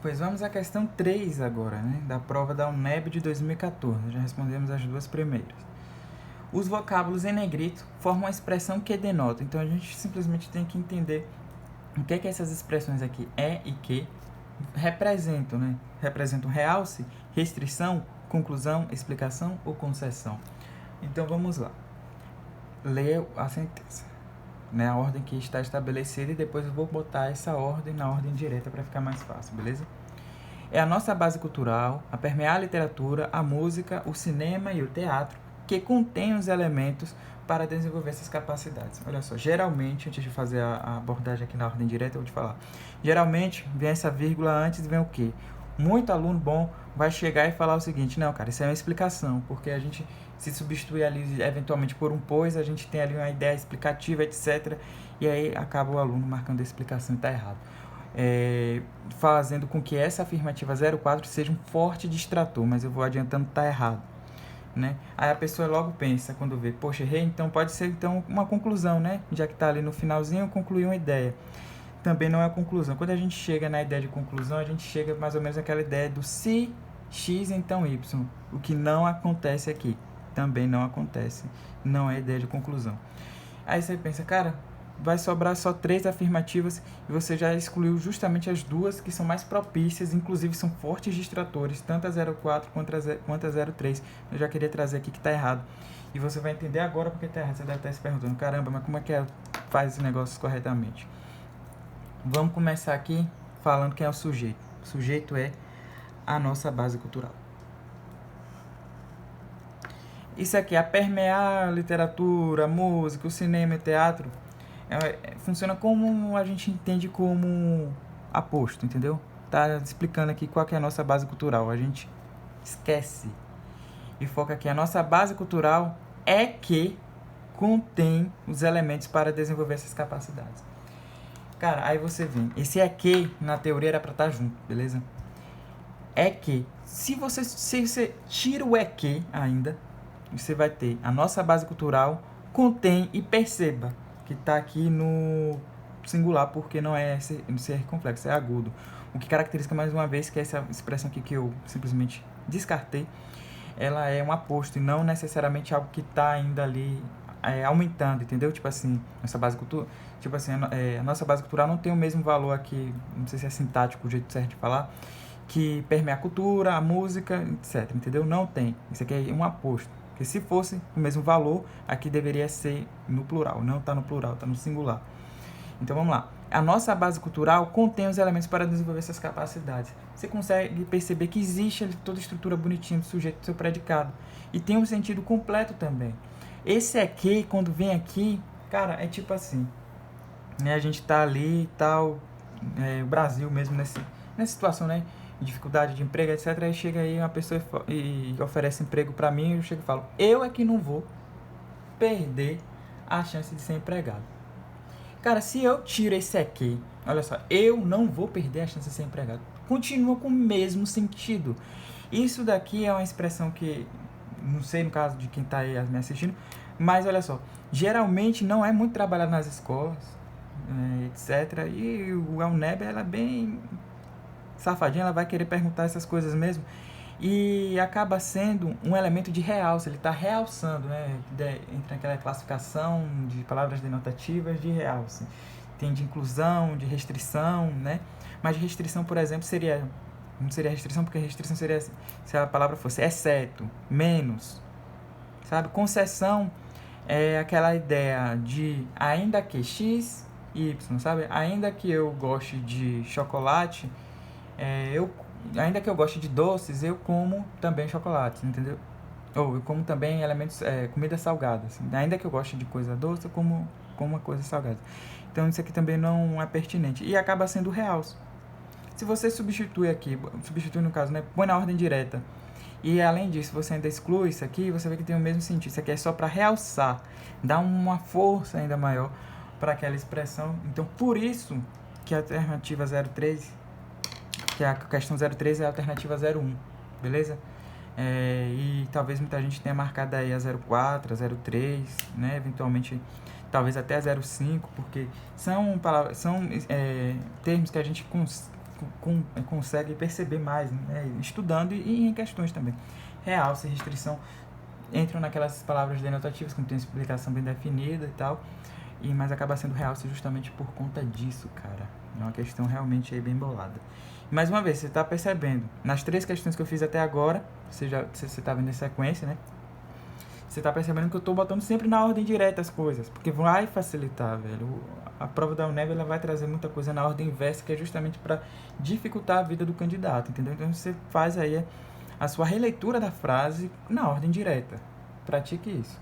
Pois vamos à questão 3 agora, né? Da prova da UNEB de 2014. Já respondemos as duas primeiras. Os vocábulos em negrito formam uma expressão que denota. Então a gente simplesmente tem que entender o que essas expressões aqui é e que representam, né? Representam realce, restrição, conclusão, explicação ou concessão. Então vamos lá. Leia a sentença, né? A ordem que está estabelecida, e depois eu vou botar essa ordem na ordem direta para ficar mais fácil, beleza? É a nossa base cultural a permear a literatura, a música, o cinema e o teatro, que contém os elementos para desenvolver essas capacidades. Olha só, geralmente, antes de fazer a abordagem aqui na ordem direta, eu vou te falar. Geralmente, vem essa vírgula antes e vem o quê? Muito aluno bom vai chegar e falar o seguinte: não, cara, isso é uma explicação, porque a gente se substitui ali eventualmente por um pois, a gente tem ali uma ideia explicativa, etc. E aí acaba o aluno marcando a explicação e está errado. Fazendo com que essa afirmativa 04 seja um forte distrator, mas eu vou adiantando que está errado, né? Aí a pessoa logo pensa, quando vê, poxa, errei, então pode ser então uma conclusão, né? Já que está ali no finalzinho, concluir uma ideia. Também não é a conclusão. Quando a gente chega na ideia de conclusão, a gente chega mais ou menos naquela ideia do se x, então y, o que não acontece aqui. Também não acontece, não é ideia de conclusão. Aí você pensa, cara, vai sobrar só 3 afirmativas e você já excluiu justamente as duas que são mais propícias, inclusive são fortes distratores, tanto a 04 quanto a 03. Eu já queria trazer aqui que está errado. E você vai entender agora porque está errado. Você deve estar se perguntando, caramba, mas como é que faz esse negócio corretamente? Vamos começar aqui falando quem é o sujeito. O sujeito é a nossa base cultural. Isso aqui, a permear a literatura, a música, o cinema e o teatro, funciona como a gente entende como aposto, entendeu? Tá explicando aqui qual que é a nossa base cultural. A gente esquece e foca aqui. A nossa base cultural é que contém os elementos para desenvolver essas capacidades. Cara, aí você vem. Esse é que, na teoria, era pra estar junto, beleza? É que. Se você tira o é que ainda, você vai ter a nossa base cultural contém, e perceba que está aqui no singular, porque não é ser complexo, é agudo. O que caracteriza mais uma vez que essa expressão aqui que eu simplesmente descartei, ela é um aposto e não necessariamente algo que está ainda ali aumentando, entendeu? Tipo assim, nossa base cultural, tipo assim, a nossa base cultural não tem o mesmo valor aqui, não sei se é sintático o jeito certo de falar, que permeia a cultura, a música, etc, entendeu? Não tem. Isso aqui é um aposto. Porque se fosse o mesmo valor, aqui deveria ser no plural. Não está no plural, está no singular. Então vamos lá. A nossa base cultural contém os elementos para desenvolver essas capacidades. Você consegue perceber que existe ali toda a estrutura bonitinha do sujeito do seu predicado. E tem um sentido completo também. Esse aqui, quando vem aqui, cara, é tipo assim, né? A gente tá ali e tal, o Brasil mesmo nessa situação, né? Dificuldade de emprego, etc. Aí chega aí uma pessoa e oferece emprego para mim, eu chego e falo, eu é que não vou perder a chance de ser empregado. Cara, se eu tiro esse aqui, olha só, eu não vou perder a chance de ser empregado, continua com o mesmo sentido. Isso daqui é uma expressão que, não sei no caso de quem está aí me assistindo, mas olha só, geralmente não é muito trabalhado nas escolas, etc. E a UNEB, ela é bem safadinha, ela vai querer perguntar essas coisas mesmo. E acaba sendo um elemento de realce, ele está realçando, né? Entre aquela classificação de palavras denotativas de realce. Tem de inclusão, de restrição, né? Mas de restrição, por exemplo, seria... Não seria restrição, porque restrição seria se a palavra fosse exceto, menos, sabe? Concessão é aquela ideia de ainda que x, y, sabe? Ainda que eu goste de chocolate, ainda que eu goste de doces, eu como também chocolate, entendeu? Ou eu como também elementos, comida salgada. Assim. Ainda que eu goste de coisa doce, eu como uma coisa salgada. Então isso aqui também não é pertinente. E acaba sendo realce. Se você substitui aqui, no caso, né, põe na ordem direta, e além disso você ainda exclui isso aqui, você vê que tem o mesmo sentido. Isso aqui é só para realçar, dar uma força ainda maior para aquela expressão. Então, por isso que a alternativa 03, que a questão 03 é a alternativa 01, beleza? E talvez muita gente tenha marcado aí a 04, a 03, né? Eventualmente, talvez até a 05, porque são termos que a gente consegue perceber mais, né? Estudando e em questões também. Realce, restrição, entram naquelas palavras denotativas, que não tem explicação bem definida e tal, mas acaba sendo realce justamente por conta disso, cara. É uma questão realmente aí bem bolada. Mais uma vez, você está percebendo, nas 3 questões que eu fiz até agora, você está vendo em sequência, né? Você está percebendo que eu estou botando sempre na ordem direta as coisas, porque vai facilitar, velho. A prova da UNEB ela vai trazer muita coisa na ordem inversa, que é justamente para dificultar a vida do candidato, entendeu? Então você faz aí a sua releitura da frase na ordem direta. Pratique isso.